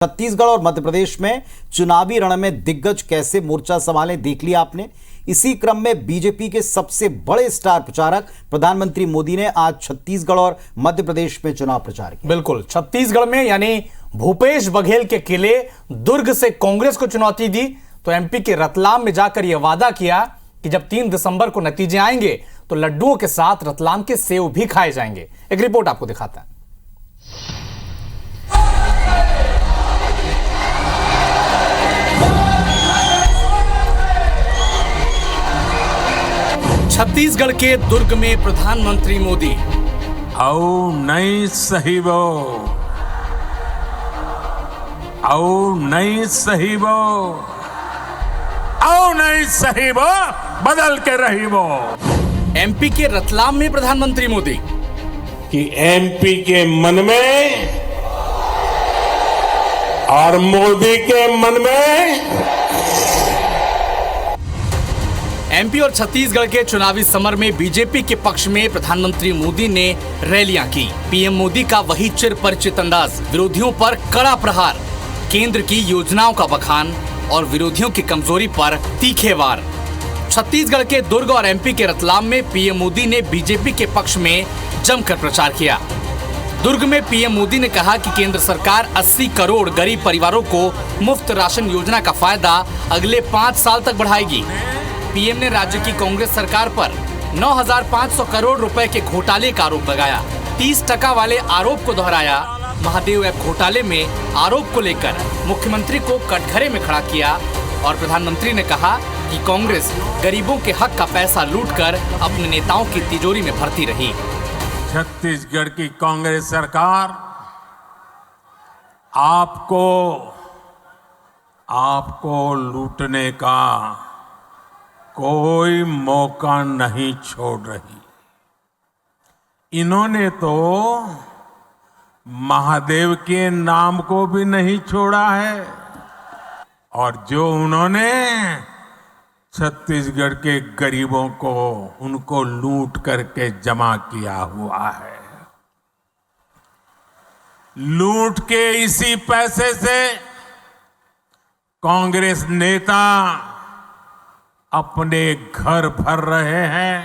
छत्तीसगढ़ और मध्य प्रदेश में चुनावी रण में दिग्गज कैसे मोर्चा संभाले देख लिया आपने। इसी क्रम में बीजेपी के सबसे बड़े स्टार प्रचारक प्रधानमंत्री मोदी ने आज छत्तीसगढ़ और मध्य प्रदेश में चुनाव प्रचार किया। बिल्कुल, छत्तीसगढ़ में यानी भूपेश बघेल के किले दुर्ग से कांग्रेस को चुनौती दी, तो एमपी के रतलाम में जाकर यह वादा किया कि जब 3 दिसंबर को नतीजे आएंगे तो लड्डुओं के साथ रतलाम के सेव भी खाए जाएंगे। एक रिपोर्ट आपको दिखाता है। छत्तीसगढ़ के दुर्ग में प्रधानमंत्री मोदी। आओ नई सहीबो, आओ नई सहीबो, आओ नई सहीबो, बदल के रहीबो। एमपी के रतलाम में प्रधानमंत्री मोदी कि एमपी के मन में और मोदी के मन में। एमपी और छत्तीसगढ़ के चुनावी समर में बीजेपी के पक्ष में प्रधानमंत्री मोदी ने रैलियां की। पीएम मोदी का वही चिर परिचित अंदाज, विरोधियों पर कड़ा प्रहार, केंद्र की योजनाओं का बखान और विरोधियों की कमजोरी पर तीखे वार। छत्तीसगढ़ के दुर्ग और एमपी के रतलाम में पीएम मोदी ने बीजेपी के पक्ष में जमकर प्रचार किया। दुर्ग में पीएम मोदी ने कहा कि केंद्र सरकार 80 करोड़ गरीब परिवारों को मुफ्त राशन योजना का फायदा अगले 5 साल तक बढ़ाएगी। पीएम ने राज्य की कांग्रेस सरकार पर 9,500 करोड़ रुपए के घोटाले का आरोप लगाया। 30% वाले आरोप को दोहराया। महादेव ऐप घोटाले में आरोप को लेकर मुख्यमंत्री को कटघरे में खड़ा किया और प्रधानमंत्री ने कहा कि कांग्रेस गरीबों के हक का पैसा लूटकर अपने नेताओं की तिजोरी में भरती रही। छत्तीसगढ़ की कांग्रेस सरकार आपको लूटने का कोई मौका नहीं छोड़ रही। इन्होंने तो महादेव के नाम को भी नहीं छोड़ा है और जो उन्होंने छत्तीसगढ़ के गरीबों को उनको लूट करके जमा किया हुआ है। लूट के इसी पैसे से कांग्रेस नेता अपने घर भर रहे हैं।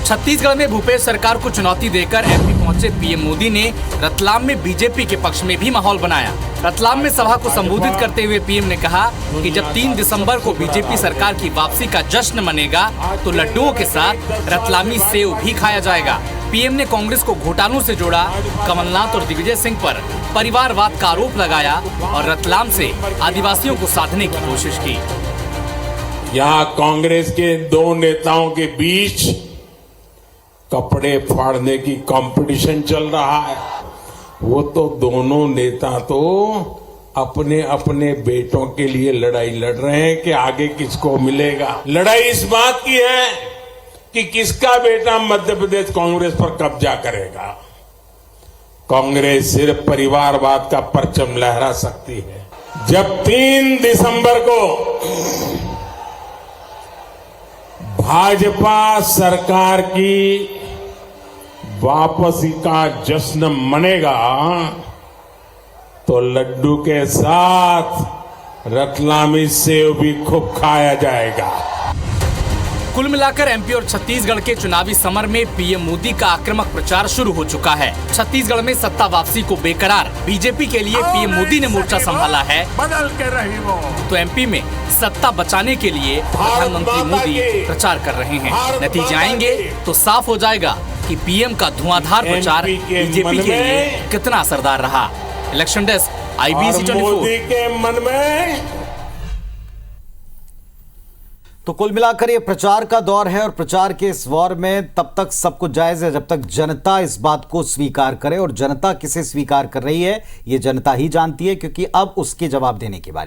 छत्तीसगढ़ में भूपेश सरकार को चुनौती देकर एमपी पहुंचे पीएम मोदी ने रतलाम में बीजेपी के पक्ष में भी माहौल बनाया। रतलाम में सभा को संबोधित करते हुए पीएम ने कहा कि जब 3 दिसंबर को बीजेपी सरकार की वापसी का जश्न मनेगा तो लड्डुओं के साथ रतलामी सेव भी खाया जाएगा। पीएम ने कांग्रेस को घोटालों से जोड़ा, कमलनाथ और दिग्विजय सिंह पर परिवारवाद का आरोप लगाया और रतलाम से आदिवासियों को साधने की कोशिश की। यहाँ कांग्रेस के 2 नेताओं के बीच कपड़े फाड़ने की कंपटीशन चल रहा है। वो तो दोनों नेता तो अपने अपने बेटों के लिए लड़ाई लड़ रहे हैं कि आगे किसको मिलेगा। लड़ाई इस बात की है कि किसका बेटा मध्य प्रदेश कांग्रेस पर कब्जा करेगा। कांग्रेस सिर्फ परिवारवाद का परचम लहरा सकती है। जब 3 दिसंबर को भाजपा सरकार की वापसी का जश्न मनेगा तो लड्डू के साथ रतलामी सेव भी खूब खाया जाएगा। कुल मिलाकर एमपी और छत्तीसगढ़ के चुनावी समर में पीएम मोदी का आक्रामक प्रचार शुरू हो चुका है। छत्तीसगढ़ में सत्ता वापसी को बेकरार बीजेपी के लिए पीएम मोदी ने मोर्चा संभाला है, बदल के रही वो। तो एमपी में सत्ता बचाने के लिए प्रधानमंत्री मोदी प्रचार कर रहे हैं। नतीजे आएंगे तो साफ हो जाएगा कि पीएम का धुआंधार प्रचार बीजेपी के लिए कितना असरदार रहा। Election desk IBC 24। मोदी के मन में तो कुल मिलाकर ये प्रचार का दौर है और प्रचार के इस वॉर में तब तक सब कुछ जायज है जब तक जनता इस बात को स्वीकार करे, और जनता किसे स्वीकार कर रही है ये जनता ही जानती है, क्योंकि अब उसके जवाब देने की बारी।